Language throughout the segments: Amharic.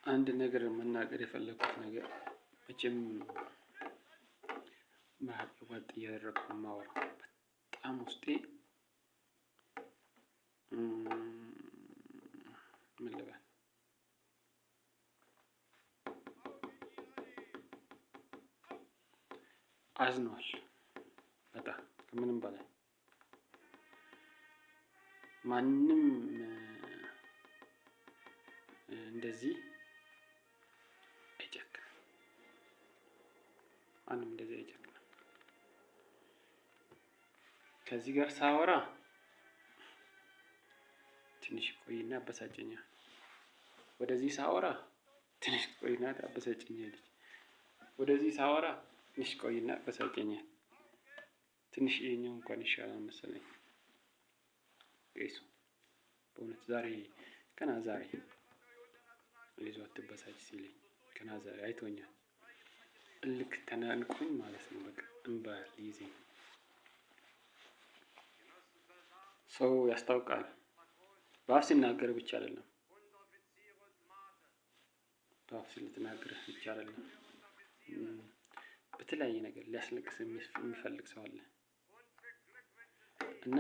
አንድ ነገር መናገር የፈለኩት ነገር መቼም ዋጥ እያደረኩ ማወራው በጣም ውስጤ ምን ልበል አዝኗል። በጣም ከምንም በላይ ማንም እንደዚህ አይጨክንም። ማንም እንደዚህ አይጨክንም። ከዚህ ጋር ሳወራ ትንሽ ቆይና አበሳጨኛል። ወደዚህ ሳወራ ትንሽ ቆይና አበሳጨኛለች። ወደዚህ ሳወራ ትንሽ ቆይና አበሳጨኛል። ትንሽ ይሄኛው እንኳን ይሻላል መሰለኝ። ጌሱ በእውነት ዛሬ ገና ዛሬ ልጅ አትበሳጭ ሲለኝ ገና ዛሬ አይቶኛል። ልክ ተናንቆኝ ማለት ነው። በቃ እንባ ሊይዘኝ ሰው ያስታውቃል። በአፍ ሲናገር ብቻ አይደለም፣ በአፍ ስለተናገረ ብቻ አይደለም፣ በተለያየ ነገር ሊያስለቅስ የሚፈልግ ሰው አለ እና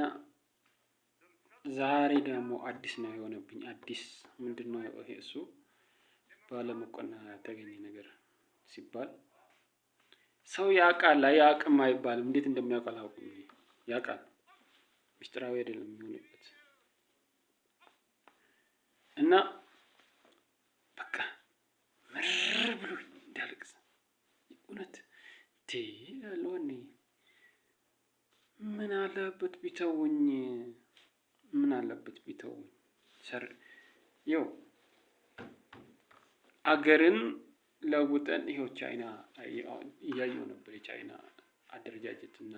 ዛሬ ደግሞ አዲስ ነው የሆነብኝ። አዲስ ምንድነው ይሄ? እሱ ባለመቆና ተገኘ ነገር ሲባል ሰው ያውቃል አያውቅም አይባልም። እንዴት እንደሚያውቅ አላውቅም። ያውቃል፣ ምስጢራዊ አይደለም የሚሆንበት እና በቃ ምርር ብሎ እንዳልቅስ እውነት ያለውኔ ምን አለበት ቢተውኝ፣ ምን አለበት ቢተውኝ። ይኸው አገርን ለውጠን ይኸው ቻይና እያየሁ ነበር። የቻይና አደረጃጀት እና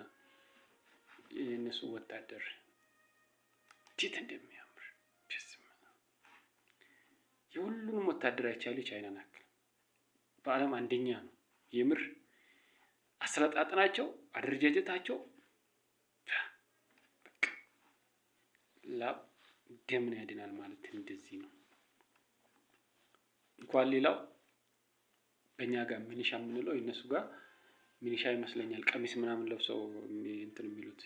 የእነሱ ወታደር እንዴት እንደሚያምር የሁሉንም ወታደር አይቻሉ። ቻይና ናክል በዓለም አንደኛ ነው። የምር አሰለጣጥናቸው አደረጃጀታቸው ላብ ደምን ያድናል ማለት እንደዚህ ነው። እንኳን ሌላው በእኛ ጋር ሚኒሻ የምንለው የእነሱ ጋር ሚኒሻ ይመስለኛል። ቀሚስ ምናምን ለብሰው እንትን የሚሉት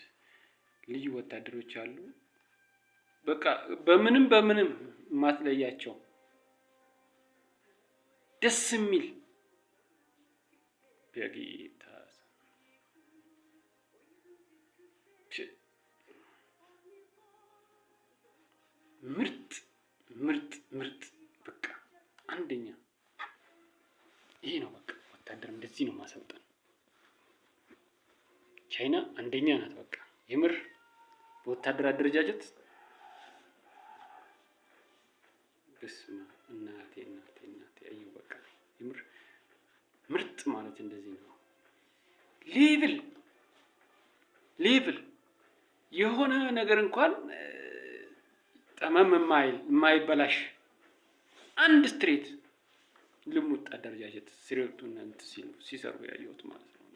ልዩ ወታደሮች አሉ። በቃ በምንም ማትለያቸው ደስ የሚል በጌታ ምርጥ በቃ አንደኛ ይሄ ነው። በቃ ወታደር እንደዚህ ነው ማሰልጠን። ቻይና አንደኛ ናት። በቃ የምር በወታደር አደረጃጀት በስመ አብ እናቴ አየሁ። በቃ የምር ምርጥ ማለት እንደዚህ ነው። ሌቭል የሆነ ነገር እንኳን ጠመም የማይበላሽ አንድ ስትሬት ልሙጥ አደረጃጀት ሲረቱና ሲሰሩ ያየሁት ማለት ነው።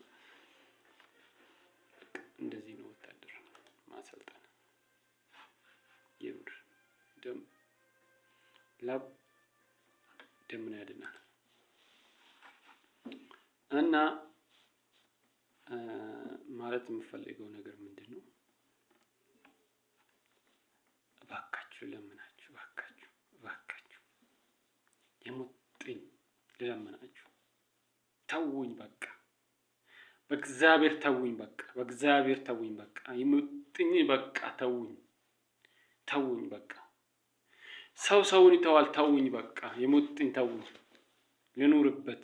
እንደዚህ ነው ወታደር ማሰልጠን። የምር ላብ ደምን ያድናል እና ማለት የምፈልገው ነገር ምንድን ነው? እባካችሁ ለምናችሁ፣ እባካችሁ የሙጥኝ ልለምናችሁ፣ ተውኝ በቃ በእግዚአብሔር ተውኝ በቃ በእግዚአብሔር ተውኝ በቃ የሙጥኝ በቃ ተውኝ በቃ ሰውን ይተዋል። ተውኝ በቃ የሙጥኝ ተውኝ፣ ልኑርበት።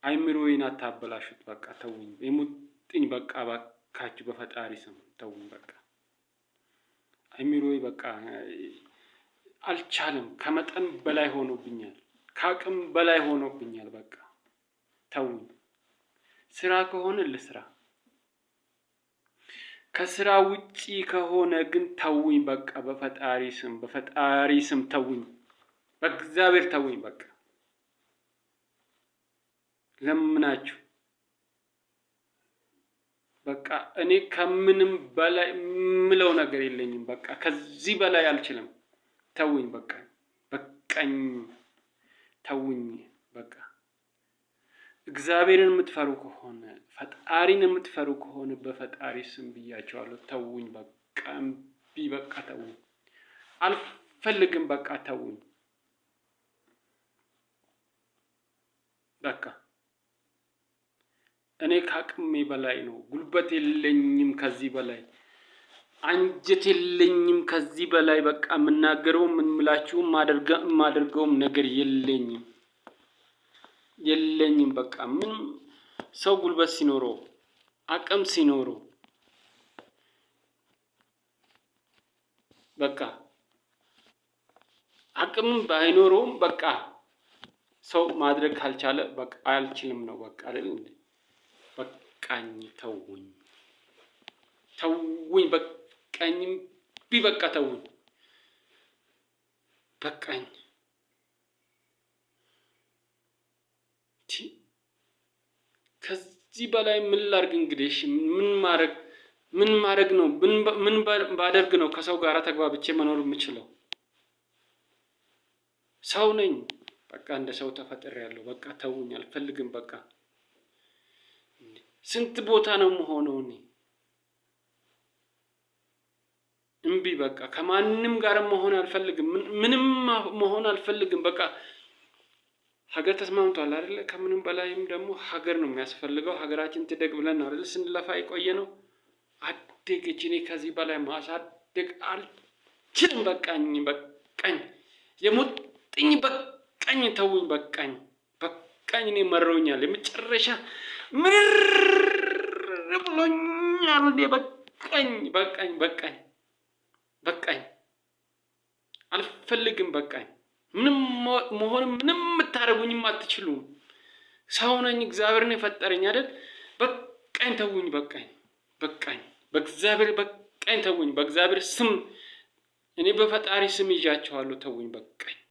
አይምሮዬን አታበላሹት። በቃ ተውኝ የሙጥኝ በቃ እባካችሁ በፈጣሪ ስም ተውኝ በቃ። አይምሮዬ በቃ አልቻለም። ከመጠን በላይ ሆኖብኛል፣ ከአቅም በላይ ሆኖብኛል። በቃ ተውኝ። ስራ ከሆነ ልስራ፣ ከስራ ውጪ ከሆነ ግን ተውኝ በቃ በፈጣሪ ስም ተውኝ፣ በእግዚአብሔር ተውኝ በቃ ለምናችሁ። በቃ እኔ ከምንም በላይ ምለው ነገር የለኝም። በቃ ከዚህ በላይ አልችልም። ተውኝ በቃ በቃኝ። ተውኝ በቃ። እግዚአብሔርን የምትፈሩ ከሆነ ፈጣሪን የምትፈሩ ከሆነ በፈጣሪ ስም ብያቸዋለሁ፣ ተውኝ በቃ። እምቢ በቃ ተውኝ። አልፈልግም በቃ ተውኝ በቃ። እኔ ከአቅሜ በላይ ነው። ጉልበት የለኝም ከዚህ በላይ፣ አንጀት የለኝም ከዚህ በላይ። በቃ የምናገረውም የምላችሁም የማደርገውም ነገር የለኝም በቃ። ምንም ሰው ጉልበት ሲኖረው አቅም ሲኖረው በቃ አቅም ባይኖረውም በቃ ሰው ማድረግ ካልቻለ በቃ አልችልም ነው በቃ አይደል እንዴ? በቃኝ ተውኝ በቃኝ በቃ ተውኝ በቃኝ። ከዚህ በላይ ምን ላድርግ እንግዲህ? ምን ማድረግ ነው? ምን ባደርግ ነው ከሰው ጋር ተግባብቼ መኖር የምችለው? ሰው ነኝ በቃ፣ እንደ ሰው ተፈጥሬያለሁ። በቃ ተውኝ፣ አልፈልግም በቃ። ስንት ቦታ ነው የምሆነው እኔ? እምቢ በቃ። ከማንም ጋር መሆን አልፈልግም፣ ምንም መሆን አልፈልግም በቃ። ሀገር ተስማምቷል አይደለ? ከምንም በላይም ደግሞ ሀገር ነው የሚያስፈልገው። ሀገራችን ትደግ ብለን ነው አይደል ስንለፋ የቆየ ነው። አደገች። እኔ ከዚህ በላይ ማሳደግ አልችልም። በቃኝ በቃኝ፣ የሙጥኝ በቃኝ፣ ተውኝ በቃኝ በቃኝ። እኔ መረውኛል፣ የመጨረሻ ምርር ብሎኛል። እኔ በቃኝ በቃኝ በቃኝ በቃኝ፣ አልፈልግም በቃኝ። ምንም መሆንም ምንም የምታደርጉኝም አትችሉም። ሰው ነኝ፣ እግዚአብሔርን የፈጠረኝ አይደል? በቃኝ ተውኝ በቃኝ በቃኝ፣ በእግዚአብሔር በቃኝ ተውኝ። በእግዚአብሔር ስም እኔ በፈጣሪ ስም ይዣቸዋለሁ። ተውኝ በቃኝ።